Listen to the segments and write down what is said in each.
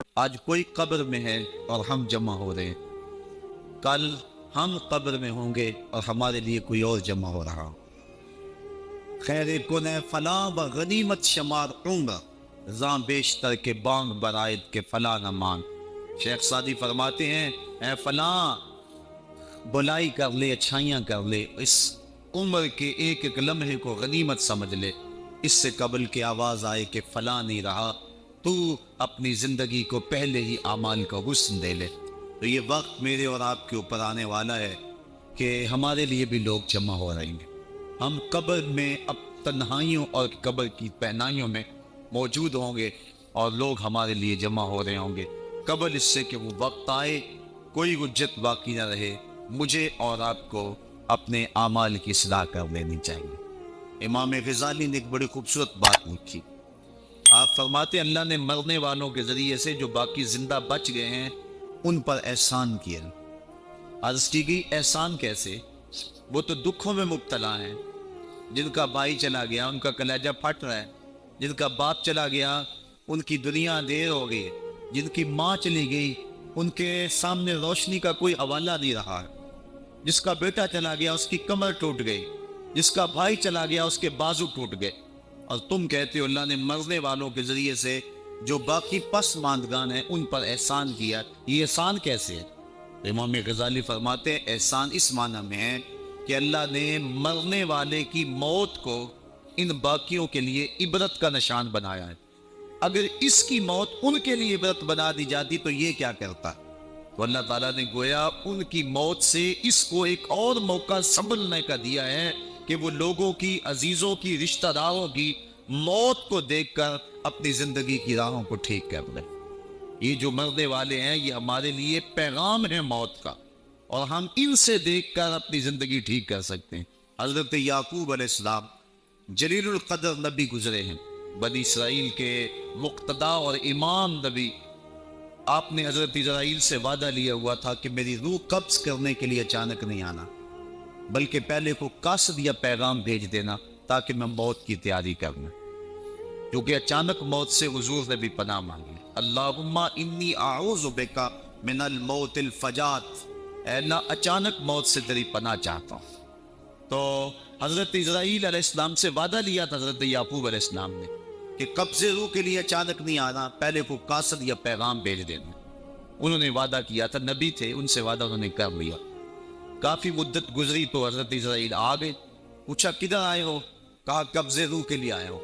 آج کوئی قبر میں ہے اور ہم جمع ہو رہے ہیں، کل ہم قبر میں ہوں گے اور ہمارے لیے کوئی اور جمع ہو رہا ہو۔ خیر کن فلاں و غنیمت شمار عمر، زاں بیشتر کے بانگ برائد کے فلاں نہ مان۔ شیخ سعدی فرماتے ہیں اے فلاں، بلائی کر لے، اچھائیاں کر لے، اس عمر کے ایک ایک لمحے کو غنیمت سمجھ لے، اس سے قبل کی آواز آئے کہ فلاں نہیں رہا، تو اپنی زندگی کو پہلے ہی اعمال کا حسن دے لے۔ تو یہ وقت میرے اور آپ کے اوپر آنے والا ہے کہ ہمارے لیے بھی لوگ جمع ہو رہیں گے۔ ہم قبر میں اب تنہائیوں اور قبر کی پہنائیوں میں موجود ہوں گے اور لوگ ہمارے لیے جمع ہو رہے ہوں گے، قبل اس سے کہ وہ وقت آئے کوئی حجت باقی نہ رہے۔ مجھے اور آپ کو اپنے اعمال کی اصلاح کر لینی چاہیے۔ امام غزالی نے ایک بڑی خوبصورت بات لکھی، آپ فرماتے اللہ نے مرنے والوں کے ذریعے سے جو باقی زندہ بچ گئے ہیں ان پر احسان کیا۔ عرض کی گئی احسان کیسے؟ وہ تو دکھوں میں مبتلا ہیں، جن کا بھائی چلا گیا ان کا کلیجہ پھٹ رہا ہے، جن کا باپ چلا گیا ان کی دنیا دیر ہو گئی، جن کی ماں چلی گئی ان کے سامنے روشنی کا کوئی حوالہ نہیں رہا ہے، جس کا بیٹا چلا گیا اس کی کمر ٹوٹ گئی، جس کا بھائی چلا گیا اس کے بازو ٹوٹ گئے، اور تم کہتے ہو اللہ نے مرنے والوں کے ذریعے سے جو باقی پس ماندگان ہیں ان پر احسان کیا۔ یہ احسان کیسے ہے؟ امام غزالی فرماتے ہیں احسان اس معنی میں ہے کہ اللہ نے مرنے والے کی موت کو ان باقیوں کے لیے عبرت کا نشان بنایا ہے۔ اگر اس کی موت ان کے لیے عبرت بنا دی جاتی تو یہ کیا کرتا؟ تو اللہ تعالیٰ نے گویا ان کی موت سے اس کو ایک اور موقع سنبھلنے کا دیا ہے کہ وہ لوگوں کی، عزیزوں کی، رشتہ داروں کی موت کو دیکھ کر اپنی زندگی کی راہوں کو ٹھیک کر لیں۔ یہ جو مرنے والے ہیں یہ ہمارے لیے پیغام ہے موت کا، اور ہم ان سے دیکھ کر اپنی زندگی ٹھیک کر سکتے ہیں۔ حضرت یعقوب علیہ السلام جلیل القدر نبی گزرے ہیں، بنی اسرائیل کے مقتدا اور امام نبی۔ آپ نے حضرت اسرائیل سے وعدہ لیا ہوا تھا کہ میری روح قبض کرنے کے لیے اچانک نہیں آنا، بلکہ پہلے کو قاصد یا پیغام بھیج دینا تاکہ میں موت کی تیاری کر لوں، کیونکہ اچانک موت سے حضور نے بھی پناہ مانگی۔ اللہم انی اعوذ بک من الموت الفجات، اے اللہ اچانک موت سے تیری پناہ چاہتا ہوں۔ تو حضرت اسرائیل علیہ السلام سے وعدہ لیا تھا حضرت یعقوب علیہ السلام نے کہ قبض روح کے لیے اچانک نہیں آنا، پہلے کو قاصد یا پیغام بھیج دینا۔ انہوں نے وعدہ کیا تھا، نبی تھے، ان سے وعدہ انہوں نے کر لیا۔ کافی مدت گزری تو حضرت اسرائیل آ گئے، پوچھا کدھر آئے ہو؟ کہا قبض روح کے لیے آئے ہو۔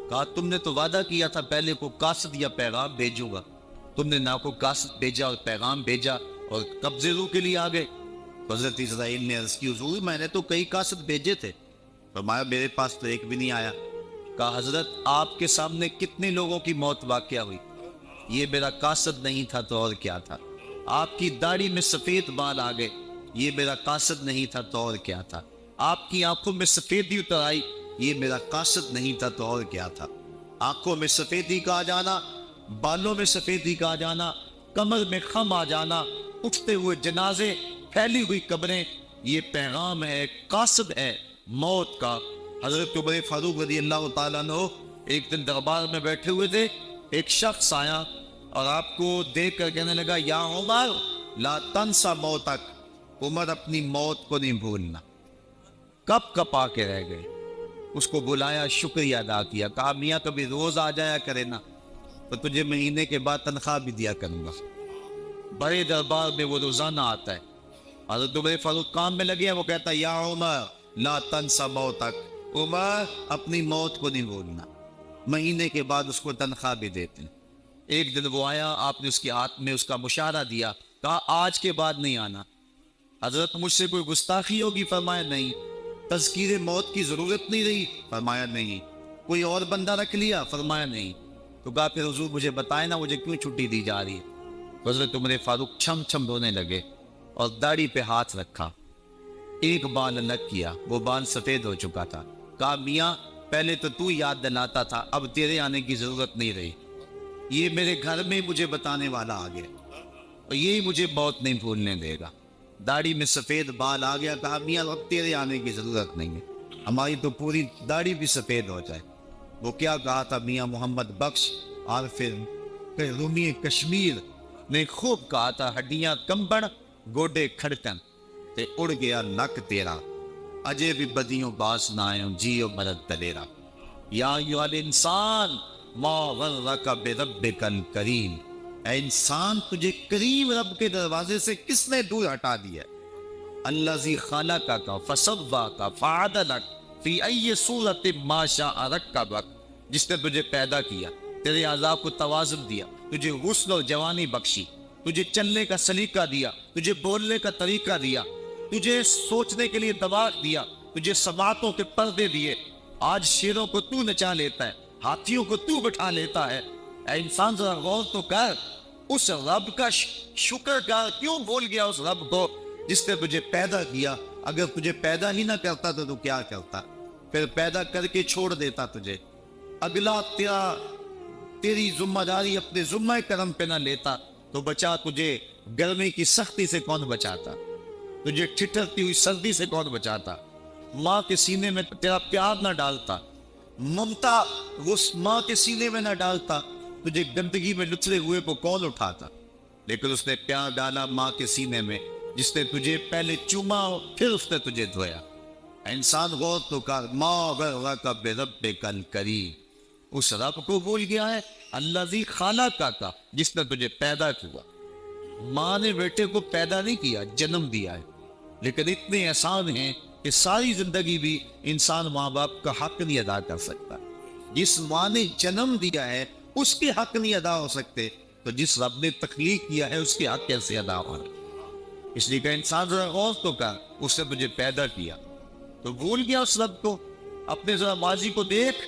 کہا تم نے تو وعدہ کیا تھا پہلے کو قاصد یا پیغام بھیجوں گا، تم نے نہ کو قاصد بھیجا اور پیغام بھیجا اور قبض روح کے لیے آ گئے۔ حضرت اسرائیل نے عرض کی حضور میں نے تو کئی قاصد بھیجے تھے، فرمایا میرے پاس تو ایک بھی نہیں آیا۔ کہا حضرت آپ کے سامنے کتنے لوگوں کی موت واقع ہوئی، یہ میرا قاصد نہیں تھا تو اور کیا تھا؟ آپ کی داڑھی میں سفید بال آ گئے، یہ میرا قاصد نہیں تھا تو اور کیا تھا؟ آپ کی آنکھوں میں سفیدی اتر آئی، یہ میرا قاصد نہیں تھا تو اور کیا تھا؟ آنکھوں میں سفیدی کا آ جانا، بالوں میں سفیدی کا آ جانا، کمر میں خم آ جانا، اٹھتے ہوئے جنازے، پھیلی ہوئی قبریں، یہ پیغام ہے، قاصد ہے موت کا۔ حضرت عمر فاروق رضی اللہ تعالیٰ عنہ ایک دن دربار میں بیٹھے ہوئے تھے، ایک شخص آیا اور آپ کو دیکھ کر کہنے لگا یا عمر لا تنسا موتک، عمر اپنی موت کو نہیں بھولنا۔ کب کپا کے رہ گئے، اس کو بلایا، شکریہ ادا کیا، کہا میاں کبھی روز آ جایا کرے نا تو تجھے مہینے کے بعد تنخواہ بھی دیا کروں گا۔ بڑے دربار میں وہ روزانہ آتا ہے، حضرت عمر فاروق کام میں لگے ہیں، وہ کہتا ہے یا عمر لا تنسا موتک، عمر اپنی موت کو نہیں بھولنا۔ مہینے کے بعد اس کو تنخواہ بھی دیتے ہیں۔ ایک دن وہ آیا، آپ نے اس کے ہاتھ میں اس کا مشارہ دیا، کہا آج کے بعد نہیں آنا۔ حضرت مجھ سے کوئی گستاخی ہوگی؟ فرمایا نہیں۔ تذکیر موت کی ضرورت نہیں رہی؟ فرمایا نہیں۔ کوئی اور بندہ رکھ لیا؟ فرمایا نہیں۔ تو کہا پھر حضور مجھے بتائیں نا مجھے کیوں چھٹی دی جا رہی ہے؟ حضرت عمر فاروق چھم چھم رونے لگے اور داڑھی پہ ہاتھ رکھا، ایک بال الگ کیا، وہ بال سفید ہو چکا تھا۔ کہا میاں پہلے تو یاد دلاتا تھا، اب تیرے آنے کی ضرورت نہیں رہی، یہ میرے گھر میں مجھے بتانے والا آ گیا اور یہی مجھے موت نہیں بھولنے دے گا۔ داڑھی میں سفید بال آ گیا، کہا میاں اب تیرے آنے کی ضرورت نہیں ہے، ہماری تو پوری داڑھی بھی سفید ہو جائے۔ وہ کیا کہا تھا میاں محمد بخش، اور پھر کہ رومی کشمیر نے خوب کہا تھا ہڈیاں کمبن گوڈے کھڑکن تے اڑ گیا نک تیرا اجے بھی بدیوں باس نہ آئے جیو مرد دلیرا یا ایھا الانسان ما غرک بربک الکریم، اے انسان تجھے کریم رب کے دروازے سے کس نے دور ہٹا دیا؟ الذی خلقک فسواک فعدلک فی ای صورت ما شاء رکبک، جس نے تجھے پیدا کیا، تیرے اعضاء کو توازن دیا، تجھے غسل اور جوانی بخشی، تجھے چلنے کا سلیقہ دیا، تجھے بولنے کا طریقہ دیا، تجھے سوچنے کے لیے دماغ دیا، تجھے سماعتوں کے پردے دیے۔ آج شیروں کو تو نچا لیتا ہے، ہاتھیوں کو تو بٹھا لیتا ہے۔ اے انسان ذرا غور تو کر، اس رب کا شکر کر، کیوں بھول گیا اس رب کو جس نے تجھے پیدا کیا؟ اگر تجھے پیدا ہی نہ کرتا تو کیا کرتا؟ پھر پیدا کر کے چھوڑ دیتا تجھے، اگلا تیری ذمہ داری اپنے ذمہ کرم پہ نہ لیتا تو بچا تجھے گرمی کی سختی سے کون بچاتا؟ تجھے ٹھٹرتی ہوئی سردی سے کون بچاتا؟ ماں کے سینے میں تیرا پیار نہ ڈالتا، ممتا اس ماں کے سینے میں نہ ڈالتا، تجھے گندگی میں لتھڑے ہوئے کو کون اٹھاتا؟ لیکن اس نے پیار ڈالا ماں کے سینے میں، جس نے تجھے پہلے چوما پھر اس نے تجھے دھویا۔ انسان غور تو کر، ما غرک بربک الکریم، اس رب کو بھول گیا ہے الذی خلقک، جس نے تجھے پیدا کیا۔ ماں نے بیٹے کو پیدا نہیں کیا، جنم دیا ہے، لیکن اتنے احسان ہیں کہ ساری زندگی بھی انسان ماں باپ کا حق نہیں ادا کر سکتا۔ جس ماں نے جنم دیا ہے اس کے حق نہیں ادا ہو سکتے، تو جس رب نے تخلیق کیا ہے اس کے حق کیسے ادا ہو رہے؟ اس لیے کہ انسان ذرا غور تو کر، اس نے تجھے پیدا کیا تو بھول گیا اس رب کو؟ اپنے ذرا ماضی کو دیکھ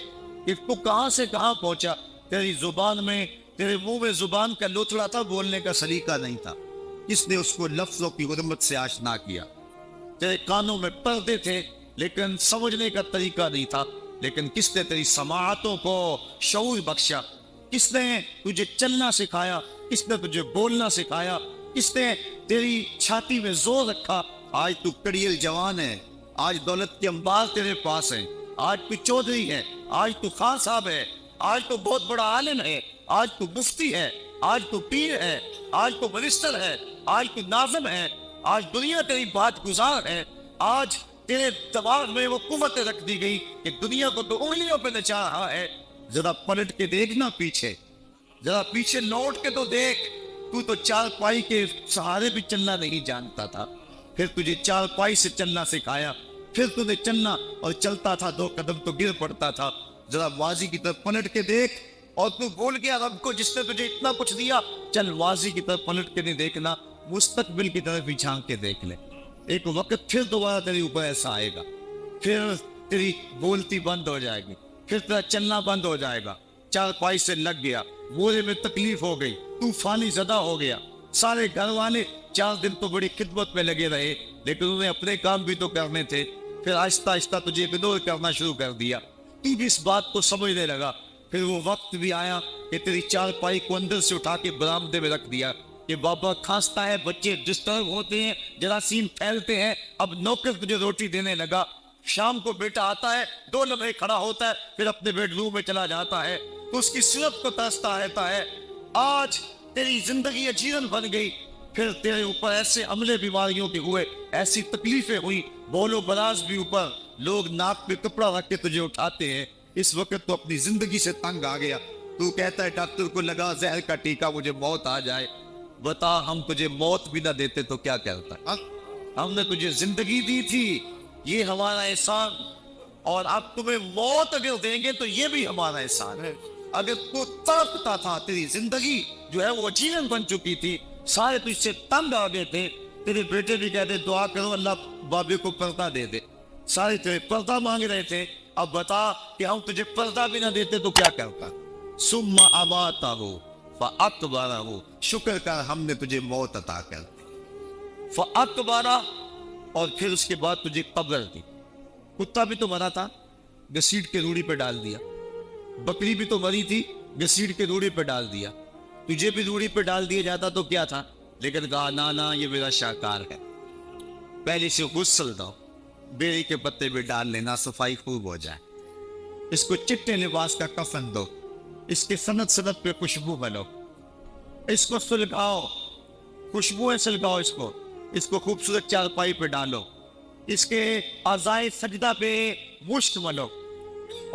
کہ تو کہاں سے کہاں پہنچا۔ تیری زبان میں، تیرے منہ میں زبان کا لوتھڑا تھا، بولنے کا سلیقہ نہیں تھا، کس نے اس کو لفظوں کی حرمت سے آشنا کیا؟ تیرے کانوں میں پردے تھے لیکن سمجھنے کا طریقہ نہیں تھا، لیکن کس نے تیری سماعتوں کو شعور بخشا؟ کس نے تجھے چلنا سکھایا؟ کس نے تجھے بولنا سکھایا؟ کس نے تیری چھاتی میں زور رکھا؟ آج تو کڑیل جوان ہے، آج دولت کے انبار تیرے پاس ہیں، آج تو چودھری ہے، آج تو خان صاحب ہے، آج تو بہت بڑا عالم ہے، آج تو مفتی ہے، آج تو پیر ہے، آج تو منسٹر ہے، آج تو ناظم ہے، آج دنیا تیری بات گزار ہے، آج تیرے دماغ میں وہ قوت رکھ دی گئی کہ دنیا کو تو انگلیوں پہ نچا رہا ہے۔ ذرا پلٹ کے دیکھنا پیچھے، ذرا پیچھے لوٹ کے تو دیکھ، تو چار پائی کے سہارے بھی چلنا نہیں جانتا تھا، پھر تجھے چار پائی سے چلنا سکھایا، پھر تجھے چلنا اور چلتا تھا، دو قدم تو گر پڑتا تھا۔ ذرا ماضی کی طرف پلٹ کے دیکھ، اور تو بھول گیا رب کو جس نے تجھے اتنا کچھ دیا۔ چل ماضی کی طرف پلٹ کے نہیں دیکھنا، مستقبل کی طرف بھی جھانک کے دیکھ لے۔ ایک وقت پھر دوبارہ تیرے اوپر ایسا آئے گا، پھر تیری بولتی بند ہو جائے گی، پھر تیرا چلنا بند ہو جائے گا، چار پائی سے لگ گیا، بورے میں تکلیف ہو گئی، طوفانی زدہ ہو گیا۔ سارے گھر والے 4 دن تو بڑی خدمت میں لگے رہے، لیکن انہیں اپنے کام بھی تو کرنے تھے، پھر آہستہ آہستہ تجھے اگنور کرنا شروع کر دیا۔ تو بھی اس بات کو سمجھنے لگا، پھر وہ وقت بھی آیا کہ تیری چار پائی کو اندر سے اٹھا کے برآمدے میں رکھ دیا کہ بابا کھانستا ہے، بچے ڈسٹرب ہوتے ہیں، جراثیم پھیلتے ہیں، اب نوکر تجھے روٹی دینے لگا۔ شام کو بیٹا آتا ہے، 2 لمحے کھڑا ہوتا ہے، پھر اپنے بیڈ روم میں چلا جاتا ہے، تو اس کی صرف کو ترستا رہتا ہے۔ آج تیری زندگی اجیرن بن گئی، پھر تیرے اوپر ایسے عملے بیماریوں کے ہوئے، ایسی تکلیفیں ہوئی، بول و براز بھی اوپر، لوگ ناک پہ کپڑا رکھ کے تجھے اٹھاتے ہیں۔ اس وقت تو اپنی زندگی سے تنگ آ گیا، تو کہتا ہے ڈاکٹر کو لگا زہر کا ٹیکہ، مجھے موت آ جائے۔ بتا ہم تجھے موت بھی نہ دیتے تو کیا کرتا ہے؟ ہم نے تجھے زندگی دی تھی، یہ ہمارا احسان، اور اب تمہیں موت اگر دیں گے تو یہ بھی ہمارا احسان ہے۔ اگر تو تڑپتا تھا، تیری زندگی جو ہے وہ اجیرن بن چکی تھی، سارے تجھ سے تنگ آ گئے تھے، تیرے بیٹے بھی کہتے دعا کرو اللہ بابے کو پردہ دے دے، سارے تیرے پردہ مانگ رہے تھے، اب بتا کہ ہم تجھے پردہ بھی نہ دیتے تو کیا کرتا؟ ثم اماتہ فاقبرہ، شکر کر ہم نے تجھے موت عطا کر دی، فاقبرہ، اور پھر اس کے بعد تجھے قبر دی۔ کتا بھی تو مرا تھا، گھسیٹ کے روڑی پہ ڈال دیا، بکری بھی تو مری تھی، گھسیٹ کے روڑی پہ ڈال دیا، تجھے بھی روڑی پہ ڈال دیا جاتا تو کیا تھا؟ لیکن کہا نا یہ میرا شاہکار ہے، پہلے سے غسل دو، بیری کے پتے بھی ڈال لینا، صفائی خوب ہو جائے، اس کو چٹے لباس کا کفن دو، اس کے سند سند پہ خوشبو بنو، اس کو سلگاؤ، خوشبوئیں سلگاؤ، اس کو خوبصورت چارپائی پہ ڈالو، اس کے اعضائے سجدہ پہ مشت ملو،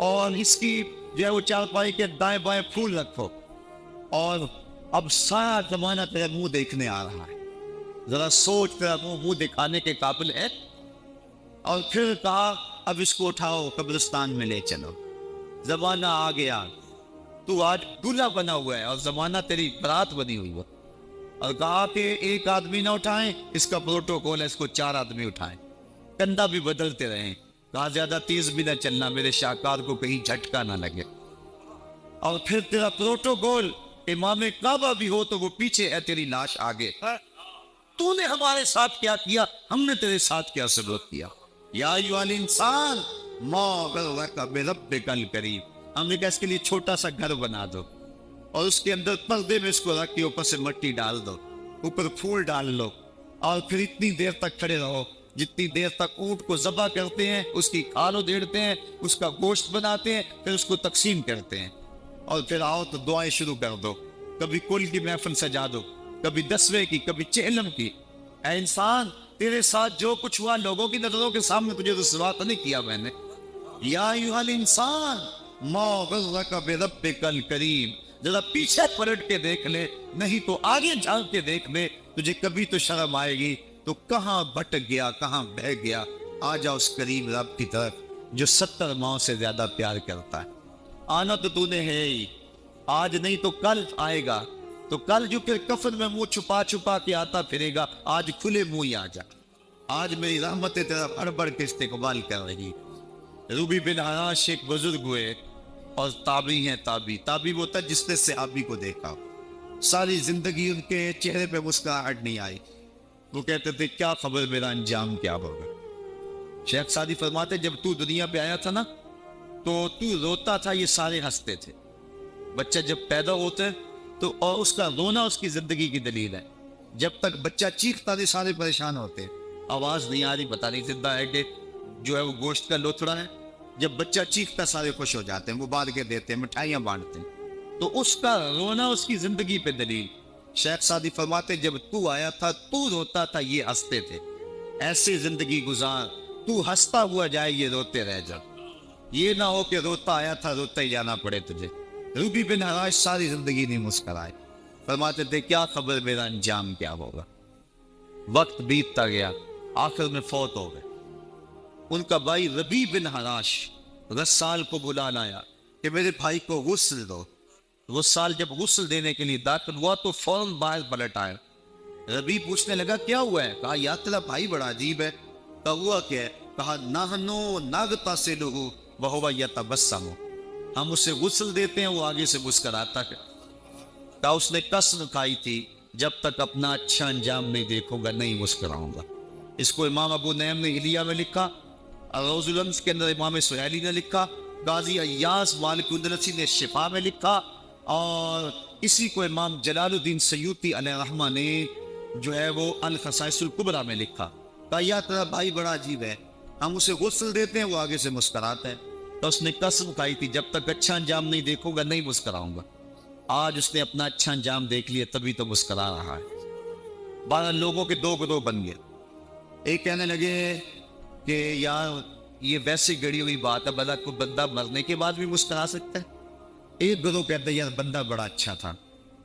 اور اس کی جو ہے وہ چارپائی کے دائیں بائیں پھول رکھو، اور اب سارا زمانہ تیرا منہ دیکھنے آ رہا ہے، ذرا سوچ تیرا منہ دکھانے کے قابل ہے؟ اور پھر کہا اب اس کو اٹھاؤ قبرستان میں لے چلو، زمانہ آ گیا، تو آج دلہا بنا ہوا ہے اور زمانہ تیری برات بنی ہوئی ہے، اور کہا کہ ایک آدمی نہ اٹھائیں، اس کا پروٹوکول ہے، اس کو 4 آدمی اٹھائیں، کندھا بھی بدلتے رہیں، کہا زیادہ تیز بھی نہ چلنا، میرے شاہکار کو کہیں جھٹکا نہ لگے، اور پھر تیرا پروٹوکول امام کعبہ بھی ہو تو وہ پیچھے ہے، تیری لاش آگے، تو نے ہمارے ساتھ کیا کیا، ہم نے تیرے ساتھ کیا سلوک کیا، یا ایھا الانسان ما غرک بربک الکریم، ہم نے کہا اس کے لیے چھوٹا سا گھر بنا دو، اور اس کے اندر پردے میں اس کو رکھ کے اوپر سے مٹی ڈال دو، اوپر پھول ڈال لو، اور پھر اتنی دیر تک کھڑے رہو جتنی دیر تک اونٹ کو ذبح کرتے ہیں، اس کی کھال ادھیڑتے ہیں، اس کا گوشت بناتے ہیں، پھر اس کو تقسیم کرتے ہیں، اور پھر آؤ تو دعائیں شروع کر دو، کبھی کل کی محفل سجا دو، کبھی 10ویں کی، کبھی چہلم کی۔ اے انسان، تیرے ساتھ جو کچھ ہوا لوگوں کی نظروں کے سامنے تجھے رسوا تو نہیں کیا میں نے؟ یا ایھا الانسان ما غرک بربک الکریم، ذرا پیچھے پلٹ کے دیکھ لے، نہیں تو آگے جھانک کے دیکھ لے، تجھے کبھی تو شرم آئے گی، تو کہاں بھٹک گیا، کہاں بہ گیا، آ جا اس کریم رب کی طرف جو 70 ماؤں سے زیادہ پیار کرتا ہے۔ آنا تو نے ہے ہی، آج نہیں تو کل آئے گا، تو کل جو پھر کفن میں منہ چھپا چھپا کے آتا پھرے گا، آج کھلے منہ ہی آ جا، آج میری رحمت تیرا بڑھ بڑھ کے استقبال کر رہی۔ روبی بن حراش ایک بزرگ ہوئے اور تابعی ہیں، تابعی وہ تھا جس نے صحابی کو دیکھا، ساری زندگی ان کے چہرے پہ مسکراہٹ نہیں آئی، وہ کہتے تھے کیا خبر میرا انجام کیا ہوگا۔ شیخ سعدی فرماتے جب تو دنیا پہ آیا تھا نا تو روتا تھا، یہ سارے ہنستے تھے، بچہ جب پیدا ہوتا ہے تو اور اس کا رونا اس کی زندگی کی دلیل ہے، جب تک بچہ چیختا نہیں سارے پریشان ہوتے، آواز نہیں آ رہی پتہ نہیں زندہ ہے کہ جو ہے وہ گوشت کا لوتھڑا ہے، جب بچہ چیختا سارے خوش ہو جاتے ہیں، مبارکیں کے دیتے ہیں، مٹھائیاں بانٹتے ہیں، تو اس کا رونا اس کی زندگی پہ دلیل۔ شیخ سعدی فرماتے جب تو آیا تھا تو روتا تھا، یہ ہنستے تھے، ایسی زندگی گزار تو ہنستا ہوا جائے، یہ روتے رہ جا، یہ نہ ہو کہ روتا آیا تھا روتا ہی جانا پڑے تجھے۔ روبی بن حراش ساری زندگی نہیں مسکرائے، فرماتے تھے کیا خبر میرا انجام کیا ہوگا۔ وقت بیتتا گیا، آخر میں فوت ہو گئے۔ ان کا بھائی ربیع بن حراش رسال کو بلا لایا کہ میرے بھائی کو غسل دو۔ رسال جب غسل دینے کے لیے داخل ہوا تو فوراً باہر پلٹ آیا۔ ربیع پوچھنے لگا کیا ہوا ہے؟ کہا یا تیرا بھائی بڑا عجیب ہے۔ کہا ہوا کیا ہے؟ کہا نحنو نغتسلہ وہو یتبسم، ہم اسے غسل دیتے ہیں وہ آگے سے مسکراتا ہے۔ کہا اس نے قسم کھائی تھی جب تک اپنا اچھا انجام نہیں دیکھوں گا نہیں مسکراؤں گا۔ اس کو امام ابو نعیم نے حلیہ میں لکھا، روز الامس کے اندر امام سہیلی نے لکھا، قاضی ایاز مالک اندلسی نے شفا میں لکھا، اور اسی کو امام جلال الدین سیوطی علیہ رحمہ نے جو ہے وہ الخصائص الکبریٰ میں لکھا۔ کہا یا تیرا بھائی بڑا عجیب ہے، ہم اسے غسل دیتے ہیں وہ آگے سے مسکراتا ہے، تو اس نے قسم کھائی تھی جب تک اچھا انجام نہیں دیکھوں گا نہیں مسکراؤں گا۔ آج اس نے اپنا اچھا انجام دیکھ لیا تبھی تو مسکرا رہا ہے۔ 12 لوگوں کے 2 گروہ بن گئے، ایک کہنے لگے کہ یار یہ ویسے گڑی ہوئی بات ہے، بھلا کوئی بندہ مرنے کے بعد بھی مسکرا سکتا ہے۔ ایک گروہ کہتا ہے یار بندہ بڑا اچھا تھا،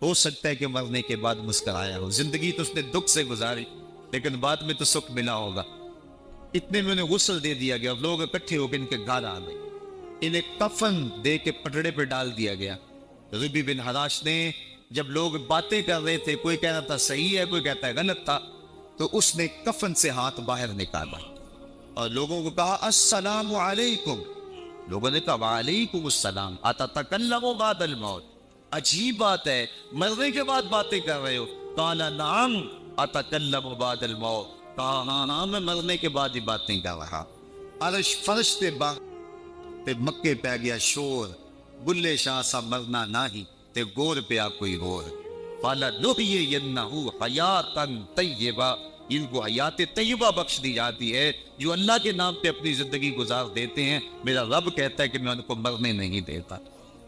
ہو سکتا ہے کہ مرنے کے بعد مسکرایا ہو، زندگی تو اس نے دکھ سے گزاری لیکن بعد میں تو سکھ ملا ہوگا۔ اتنے میں انہیں غسل دے دیا گیا، لوگ اکٹھے ہو کے ان کے گھر آ گئے، انہیں کفن دے کے پٹڑے پہ ڈال دیا گیا۔ ربیع بن حراش نے جب لوگ باتیں کر رہے تھے، کوئی کہہ رہا تھا صحیح ہے کوئی کہتا ہے غلط تھا، تو اس نے کفن سے ہاتھ باہر نکالا اور لوگوں کو کہا السلام علیکم۔ لوگوں نے کہا وعلیکم السلام، اتتکلم بعد الموت، عجیب بات ہے مرنے کے بعد باتیں کر رہے ہو۔ قال نعم اتکلم بعد الموت، کہا ہاں میں مرنے کے بعد ہی باتیں کر رہا۔ عرش فرش تے مکے پہ گیا شور، بلے شاہ سا مرنا نہیں تے گور پہ کوئی غور۔ فَلَنُحْيِيَنَّهُ حَيَاتًا طَيِّبَةً، ان کو حیات طیبہ بخش دی جاتی ہے جو اللہ کے نام پہ اپنی زندگی گزار دیتے ہیں۔ میرا رب کہتا ہے کہ میں ان کو مرنے نہیں دیتا،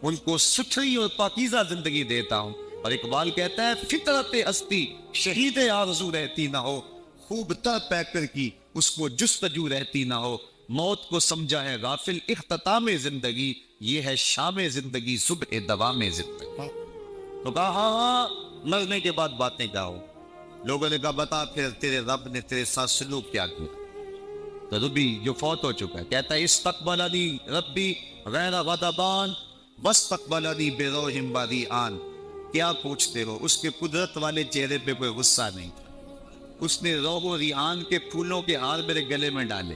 ان کو ستھری اور پاکیزہ زندگی دیتا ہوں اور اقبال کہتا ہے فطرت ہستی شہید آرزو رہتی نہ ہو، خوب تر پیکر کی اس کو جستجو رہتی نہ ہو، موت کو سمجھا ہے غافل اختتام زندگی، یہ ہے شام زندگی صبح دوام زندگی۔ تو کہا ہاں ہاں مرنے کے بعد باتیں کیا ہو؟ لوگوں نے کہا بتا پھر تیرے رب نے تیرے ساتھ سلوک کیا کیا؟ تو ربی جو فوت ہو چکا ہے کہتا ہے استقبلنی ربی غیر غضبان واستقبلنی بروح بدیعان، کیا پوچھتے ہو؟ اس کے قدرت والے چہرے پہ کوئی غصہ نہیں تھا، اس نے روح و ریحان کے پھولوں کے ہار میرے گلے میں ڈالے۔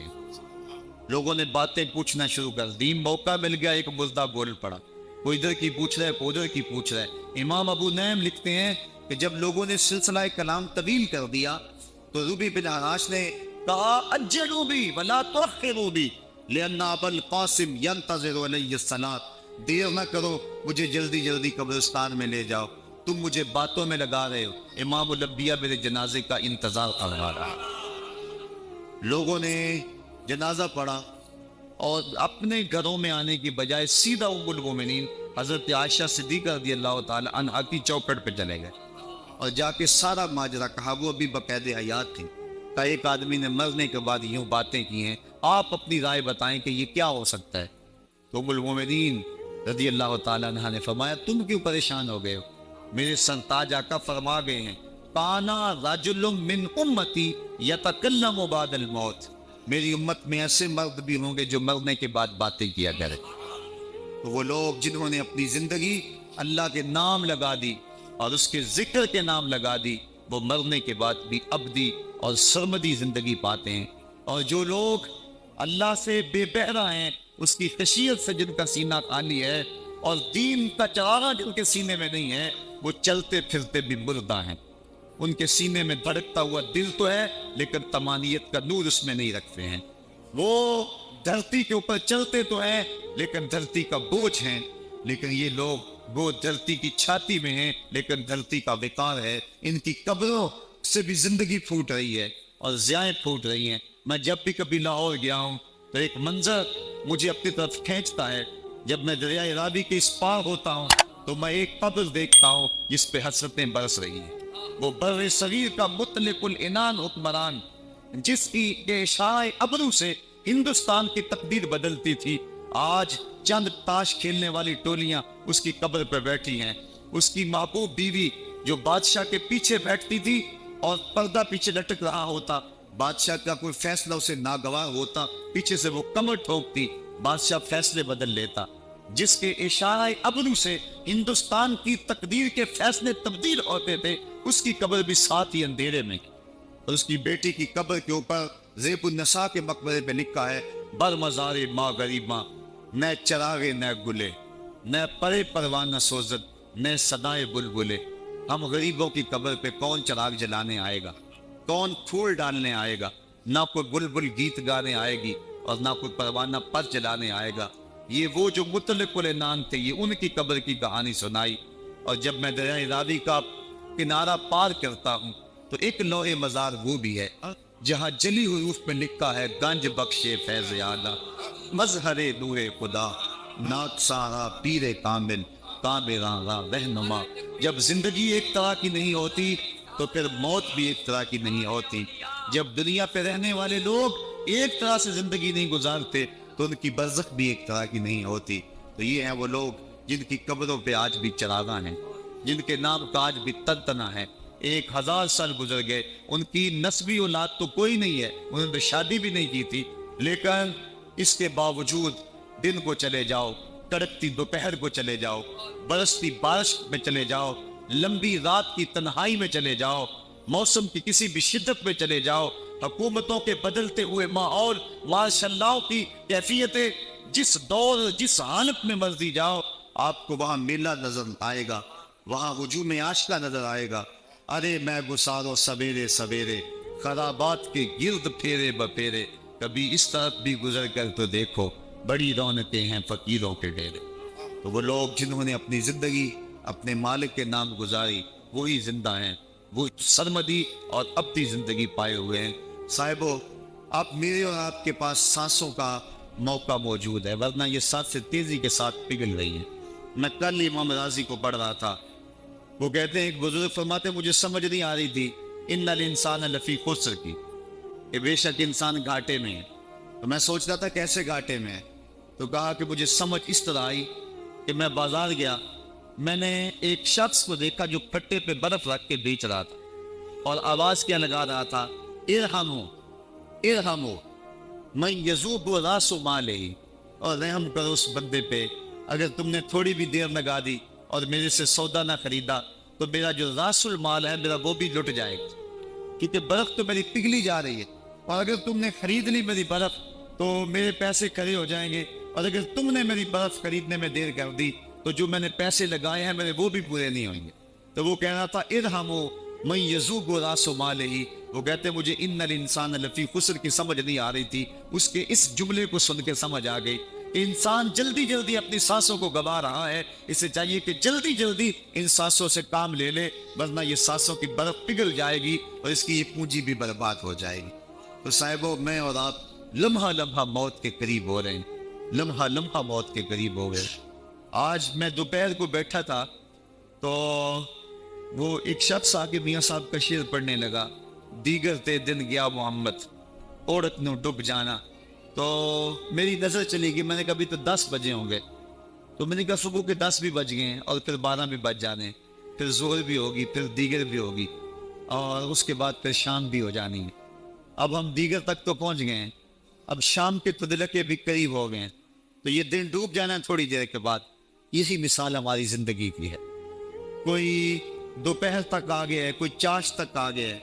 لوگوں نے باتیں پوچھنا شروع کر دی، موقع مل گیا ایک مردہ بول پڑا، کوئی ادھر کی پوچھ رہا ہے کوئی ادھر کی پوچھ رہا ہے۔ امام ابو نعیم لکھتے ہیں کہ جب لوگوں نے سلسلہ کلام طویل کر دیا تو ربی بن حراش نے کہا اجلوا بی ولا تؤخروا بی لان ابا القاسم ينتظر علی الصلاۃ، دیر نہ کرو مجھے جلدی جلدی قبرستان میں لے جاؤ، تم مجھے باتوں میں لگا رہے ہو، امام الانبیاء میرے جنازے کا انتظار کر رہا۔ لوگوں نے جنازہ پڑھا اور اپنے گھروں میں آنے کی بجائے سیدھا ام المومنین حضرت عائشہ صدیقہ رضی اللہ تعالی عنہا کی چوکھٹ پہ چلے گئے اور جا کے سارا ماجرا کہا۔ وہ ابھی باقاعدہ حیات تھی کہ ایک آدمی نے مرنے کے بعد یوں باتیں کی ہیں، آپ اپنی رائے بتائیں کہ یہ کیا ہو سکتا ہے؟ تو ام المومنین رضی اللہ تعالی عنہا نے فرمایا تم کیوں پریشان ہو گئے ہو؟ میرے سرتاج آقا فرما گئے ہیں کانا رجل من امتی یتکلم بعد الموت، میری امت میں ایسے مرد بھی ہوں گے جو مرنے کے بعد باتیں کیا کریں۔ تو وہ لوگ جنہوں نے اپنی زندگی اللہ کے نام لگا دی اور اس کے ذکر کے نام لگا دی، وہ مرنے کے بعد بھی ابدی اور سرمدی زندگی پاتے ہیں۔ اور جو لوگ اللہ سے بے بہرہ ہیں، اس کی خشیت سے جن کا سینہ خالی ہے اور دین کا چراغا جن کے سینے میں نہیں ہے، وہ چلتے پھرتے بھی مردہ ہیں۔ ان کے سینے میں دھڑکتا ہوا دل تو ہے لیکن تمانیت کا نور اس میں نہیں رکھتے ہیں۔ وہ دھرتی کے اوپر چلتے تو ہیں لیکن دھرتی کا بوجھ ہیں، لیکن یہ لوگ وہ دھرتی کی چھاتی میں ہیں لیکن دھرتی کا وقار ہے۔ ان کی قبروں سے بھی زندگی پھوٹ رہی ہے اور ضیائیں پھوٹ رہی ہیں۔ میں جب بھی کبھی لاہور گیا ہوں تو ایک منظر مجھے اپنی طرف کھینچتا ہے، جب میں دریائے راوی کے اس پار ہوتا ہوں تو میں ایک قبر دیکھتا ہوں جس پہ حسرتیں برس رہی ہیں۔ وہ بر صغیر کا مطلق العنان حکمران جس کی اشارۂ ابرو سے ہندوستان کی تقدیر بدلتی تھی، آج چند تاش کھیلنے والی ٹولیاں اس کی قبر پہ بیٹھی ہیں۔ اس کی محبوب بیوی جو بادشاہ کے پیچھے بیٹھتی تھی اور پردہ پیچھے لٹک رہا ہوتا، بادشاہ کا کوئی فیصلہ اسے ناگوار ہوتا، پیچھے سے وہ کمر ٹھوکتی، بادشاہ فیصلے بدل لیتا۔ جس کے اشارہ ابرو سے ہندوستان کی تقدیر کے فیصلے تبدیل ہوتے تھے، اس کی قبر بھی ساتھ ہی اندھیرے میں۔ اور اس کی بیٹی کی قبر کے اوپر زیب النساء کے مقبرے پہ لکھا ہے بر مزار ماں غریباں، نہ چراغے نہ گلے، نہ پرے پروانہ سوزد، نہ صدائے بلبلے۔ ہم غریبوں کی قبر پہ کون چراغ جلانے آئے گا، کون پھول ڈالنے آئے گا؟ نہ کوئی بلبل گیت گانے آئے گی اور نہ کوئی پروانہ پر جلانے آئے گا۔ یہ وہ جو مطلق العنان تھے، یہ ان کی قبر کی کہانی سنائی۔ اور جب میں دریائے راوی کا کنارہ پار کرتا ہوں تو ایک لوح مزار وہ بھی ہے جہاں جلی حروف میں لکھا ہے گنج بخشے فیض اعلیٰ، مظہر نور خدا، نات سارا پیر کامل، کامراں راہ رہنما۔ جب زندگی ایک طرح کی نہیں ہوتی تو پھر موت بھی ایک طرح کی نہیں ہوتی۔ جب دنیا پہ رہنے والے لوگ ایک طرح سے زندگی نہیں گزارتے تو ان کی برزخ بھی ایک طرح کی نہیں ہوتی۔ تو یہ ہیں وہ لوگ جن کی قبروں پہ آج بھی چراغاں ہیں، جن کے نام کا آج بھی تنتنا ہے۔ 1000 سال گزر گئے، ان کی نسبی اولاد تو کوئی نہیں ہے، انہوں نے شادی بھی نہیں کی تھی، لیکن اس کے باوجود دن کو چلے جاؤ، کڑکتی دوپہر کو چلے جاؤ، برستی بارش میں چلے جاؤ، لمبی رات کی تنہائی میں چلے جاؤ، موسم کی کسی بھی شدت میں چلے جاؤ، حکومتوں کے بدلتے ہوئے ماحول، ماشاء اللہ کی کیفیتیں، جس دور جس حالت میں مرضی جاؤ، آپ کو وہاں میلہ نظر آئے گا، وہاں ہجوم عاشقہ نظر آئے گا۔ ارے میں گسارو سویرے سویرے، خرابات کے گرد پھیرے بپھیرے، کبھی اس طرف بھی گزر کر تو دیکھو، بڑی رونقیں ہیں فقیروں کے ڈیرے۔ تو وہ لوگ جنہوں نے اپنی زندگی اپنے مالک کے نام گزاری، وہی زندہ ہیں، وہ سرمدی اور ابدی زندگی پائے ہوئے ہیں۔ صاحبو، آپ میرے اور آپ کے پاس سانسوں کا موقع موجود ہے، ورنہ یہ سانسیں تیزی کے ساتھ پگھل رہی ہیں۔ میں کل امام راضی کو پڑھ رہا تھا، وہ کہتے ہیں ایک بزرگ فرماتے ہیں مجھے سمجھ نہیں آ رہی تھی ان الانسان لفی خسر کی، کہ بے شک انسان گھاٹے میں ہے، تو میں سوچ رہا تھا کیسے گھاٹے میں ہے، تو کہا کہ مجھے سمجھ اس طرح آئی کہ میں بازار گیا، میں نے ایک شخص کو دیکھا جو پھٹے پہ برف رکھ کے بیچ رہا تھا، اور آواز کیا لگا رہا تھا، ارحمو ارحمو میں یذوب راس مالہ، اور رحم کرو اس بندے پہ، اگر تم نے تھوڑی بھی دیر لگا دی اور میرے سے سودا نہ خریدا تو میرا جو راس المال ہے میرا وہ بھی لٹ جائے گا، کیونکہ برف تو میری پگھلی جا رہی ہے، اور اگر تم نے خرید لی میری برف تو میرے پیسے کھڑے ہو جائیں گے، اور اگر تم نے میری برف خریدنے میں دیر کر دی تو جو میں نے پیسے لگائے ہیں میرے وہ بھی پورے نہیں ہوئیں گے۔ تو وہ کہہ رہا تھا ارحمو من یذوب راس مالہ، وہ کہتے ہیں مجھے ان الانسان لفی خسر کی سمجھ نہیں آ رہی تھی، اس کے اس جملے کو سن کے سمجھ آ گئی کہ انسان جلدی جلدی اپنی سانسوں کو گوا رہا ہے، اسے چاہیے کہ جلدی جلدی ان سانسوں سے کام لے لے، ورنہ یہ سانسوں کی برف پگھل جائے گی اور اس کی یہ پونجی بھی برباد ہو جائے گی۔ تو صاحبو میں اور آپ لمحہ لمحہ موت کے قریب ہو رہے ہیں، لمحہ لمحہ موت کے قریب ہو گئے۔ آج میں دوپہر کو بیٹھا تھا تو وہ ایک شخص آ کے میاں صاحب کا شعر پڑھنے لگا، دیگر تے دن گیا محمد عورت نو ڈب جانا، تو میری نظر چلی گئی، میں نے کہا ابھی تو 10 بجے ہوں گے، تو میں نے کہا صبح کے 10 بھی بج گئے ہیں اور پھر 12 بھی بج جانے، پھر ظہر بھی ہوگی، پھر دیگر بھی ہوگی، اور اس کے بعد پھر شام بھی ہو جانی ہے۔ اب ہم دیگر تک تو پہنچ گئے ہیں، اب شام کے تدلکے بھی قریب ہو گئے ہیں، تو یہ دن ڈوب جانا ہے تھوڑی دیر کے بعد۔ یہی مثال ہماری زندگی کی ہے، کوئی دوپہر تک آ گیا ہے، کوئی چاش تک آ گیا ہے،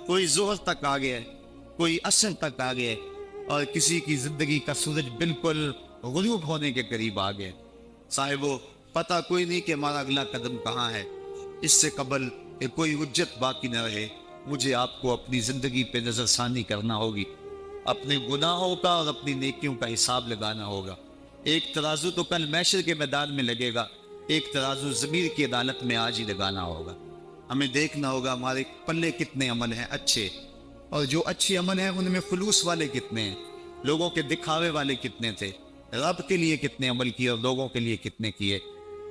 کوئی ظہر تک آ گیا ہے، کوئی عصر تک آ گیا ہے، اور کسی کی زندگی کا سورج بالکل غروب ہونے کے قریب آ گیا۔ صاحبو پتہ کوئی نہیں کہ ہمارا اگلا قدم کہاں ہے، اس سے قبل کہ کوئی حجت باقی نہ رہے مجھے آپ کو اپنی زندگی پہ نظر ثانی کرنا ہوگی، اپنے گناہوں کا اور اپنی نیکیوں کا حساب لگانا ہوگا۔ ایک ترازو تو کل محشر کے میدان میں لگے گا، ایک ترازو ضمیر کی عدالت میں آج ہی لگانا ہوگا۔ ہمیں دیکھنا ہوگا ہمارے پلے کتنے عمل ہیں اچھے، اور جو اچھے عمل ہیں ان میں خلوص والے کتنے ہیں، لوگوں کے دکھاوے والے کتنے تھے، رب کے لیے کتنے عمل کیے اور لوگوں کے لیے کتنے کیے۔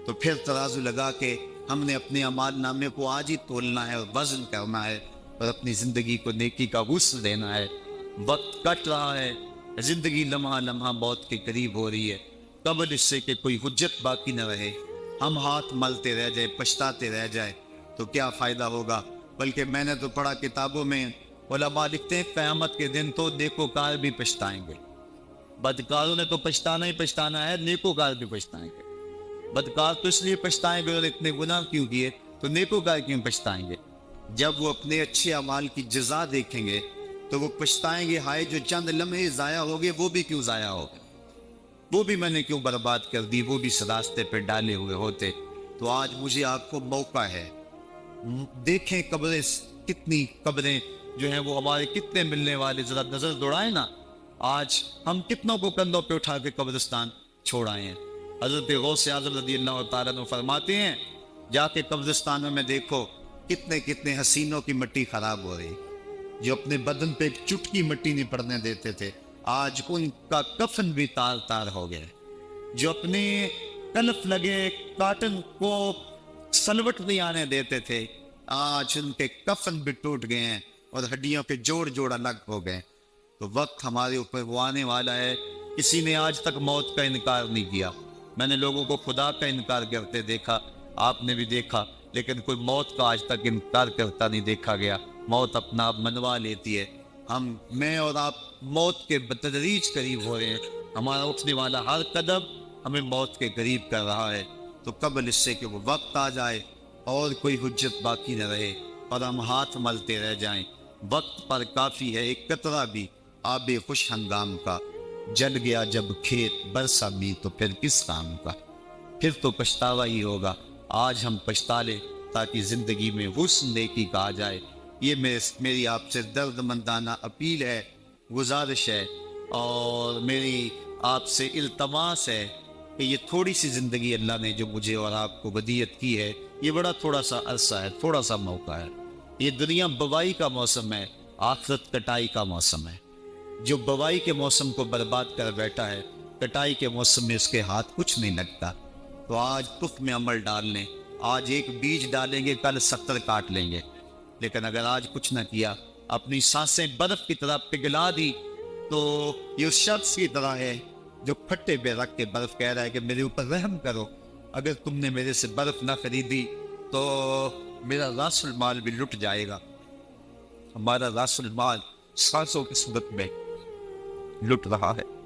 تو پھر ترازو لگا کے ہم نے اپنے اعمال نامے کو آج ہی تولنا ہے اور وزن کرنا ہے، اور اپنی زندگی کو نیکی کا غسل دینا ہے۔ وقت کٹ رہا ہے، زندگی لمحہ لمحہ موت کے قریب ہو رہی ہے، قبل اس سے کہ کوئی حجت باقی نہ رہے، ہم ہاتھ ملتے رہ جائے، پچھتاتے رہ جائے تو کیا فائدہ ہوگا؟ بلکہ میں نے تو پڑھا کتابوں میں، علماء لکھتے ہیں قیامت کے دن تو نیکوکار بھی پچھتائیں گے۔ بدکاروں نے تو پچھتانا ہی پچھتانا ہے، نیکوکار بھی پچھتائیں گے۔ بدکار تو اس لیے پچھتائیں گے اور اتنے گناہ کیوں کیے، تو نیکوکار کیوں پچھتائیں گے؟ جب وہ اپنے اچھے اعمال کی جزا دیکھیں گے تو وہ پچھتائیں گے، ہائے جو چند لمحے ضائع ہو گئے وہ بھی کیوں ضائع ہو گئے، وہ بھی میں نے کیوں برباد کر دی، وہ بھی راستے پہ ڈالے ہوئے ہوتے۔ تو آج مجھے آپ کو موقع ہے، دیکھیں قبریں کتنی، قبریں جو ہیں وہ ہمارے کتنے ملنے والے، ذرا نظر دوڑائیں نا، آج ہم کتنوں کو کندھوں پہ اٹھا کے قبرستان چھوڑ آئے ہیں۔ حضرت غوث اعظم رضی اللہ تعالیٰ عنہ فرماتے ہیں جا کے قبرستانوں میں دیکھو کتنے کتنے حسینوں کی مٹی خراب ہو رہی، جو اپنے بدن پہ ایک چٹکی مٹی نہیں پڑنے دیتے تھے، آج ان کا کفن بھی تار تار ہو گیا، جو اپنے کلف لگے کاٹن کو سلوٹ نہیں آنے دیتے تھے، آج ان کے کفن بھی ٹوٹ گئے ہیں اور ہڈیوں کے جوڑ جوڑ الگ ہو گئے۔ تو وقت ہمارے اوپر وہ آنے والا ہے، کسی نے آج تک موت کا انکار نہیں کیا۔ میں نے لوگوں کو خدا کا انکار کرتے دیکھا، آپ نے بھی دیکھا، لیکن کوئی موت کا آج تک انکار کرتا نہیں دیکھا گیا۔ موت اپنا آپ منوا لیتی ہے، میں اور آپ موت کے بتدریج قریب ہو رہے ہیں، ہمارا اٹھنے والا ہر قدم ہمیں موت کے قریب کر رہا ہے۔ تو قبل اس سے کہ وہ وقت آ جائے اور کوئی حجت باقی نہ رہے اور ہم ہاتھ ملتے رہ جائیں، وقت پر کافی ہے ایک قطرہ بھی آب خوش ہنگام کا، جل گیا جب کھیت برسا بھی تو پھر کس کام کا، پھر تو پچھتاوا ہی ہوگا۔ آج ہم پچھتا لیں تاکہ زندگی میں حسن نیکی کا آ جائے۔ یہ میری آپ سے درد مندانہ اپیل ہے، گزارش ہے، اور میری آپ سے التماس ہے کہ یہ تھوڑی سی زندگی اللہ نے جو مجھے اور آپ کو ودیعت کی ہے، یہ بڑا تھوڑا سا عرصہ ہے، تھوڑا سا موقع ہے۔ یہ دنیا بوائی کا موسم ہے، آخرت کٹائی کا موسم ہے۔ جو بوائی کے موسم کو برباد کر بیٹھا ہے، کٹائی کے موسم میں اس کے ہاتھ کچھ نہیں لگتا۔ تو آج تف میں عمل ڈال لیں، آج ایک بیج ڈالیں گے کل 70 کاٹ لیں گے، لیکن اگر آج کچھ نہ کیا، اپنی سانسیں برف کی طرح پگھلا دی، تو یہ اس شخص کی طرح ہے جو پھٹے پہ رکھ کے برف کہہ رہا ہے کہ میرے اوپر رحم کرو، اگر تم نے میرے سے برف نہ خریدی تو میرا راس المال بھی لٹ جائے گا۔ ہمارا راس المال سانسوں کی صورت میں لٹ رہا ہے۔